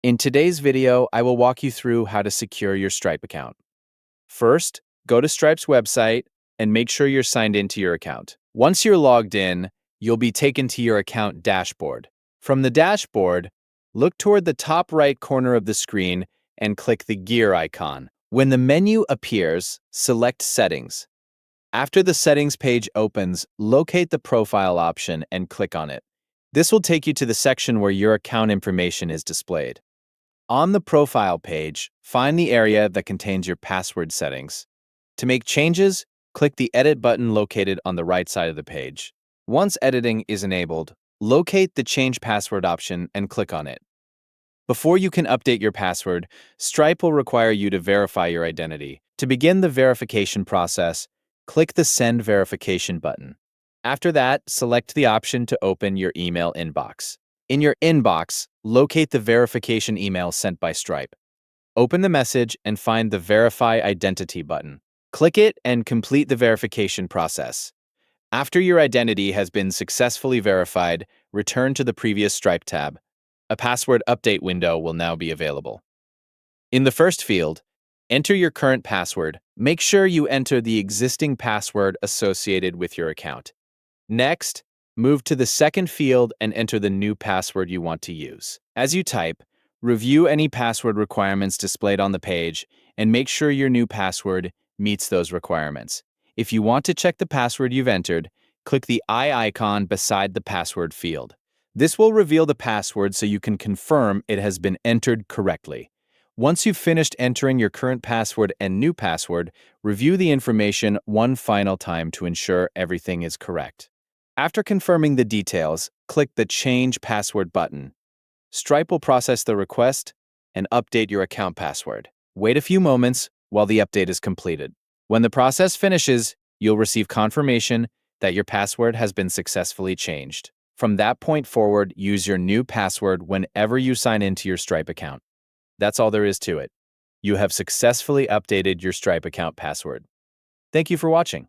In today's video, I will walk you through how to secure your Stripe account. First, go to Stripe's website and make sure you're signed into your account. Once you're logged in, you'll be taken to your account dashboard. From the dashboard, look toward the top right corner of the screen and click the gear icon. When the menu appears, select Settings. After the Settings page opens, locate the Profile option and click on it. This will take you to the section where your account information is displayed. On the Profile page, find the area that contains your password settings. To make changes, click the Edit button located on the right side of the page. Once editing is enabled, locate the Change Password option and click on it. Before you can update your password, Stripe will require you to verify your identity. To begin the verification process, click the Send Verification button. After that, select the option to open your email inbox. In your inbox, locate the verification email sent by Stripe. Open the message and find the Verify Identity button. Click it and complete the verification process. After your identity has been successfully verified, return to the previous Stripe tab. A password update window will now be available. In the first field, enter your current password. Make sure you enter the existing password associated with your account. Next, move to the second field and enter the new password you want to use. As you type, review any password requirements displayed on the page and make sure your new password meets those requirements. If you want to check the password you've entered, click the eye icon beside the password field. This will reveal the password so you can confirm it has been entered correctly. Once you've finished entering your current password and new password, review the information one final time to ensure everything is correct. After confirming the details, click the Change Password button. Stripe will process the request and update your account password. Wait a few moments while the update is completed. When the process finishes, you'll receive confirmation that your password has been successfully changed. From that point forward, use your new password whenever you sign into your Stripe account. That's all there is to it. You have successfully updated your Stripe account password. Thank you for watching.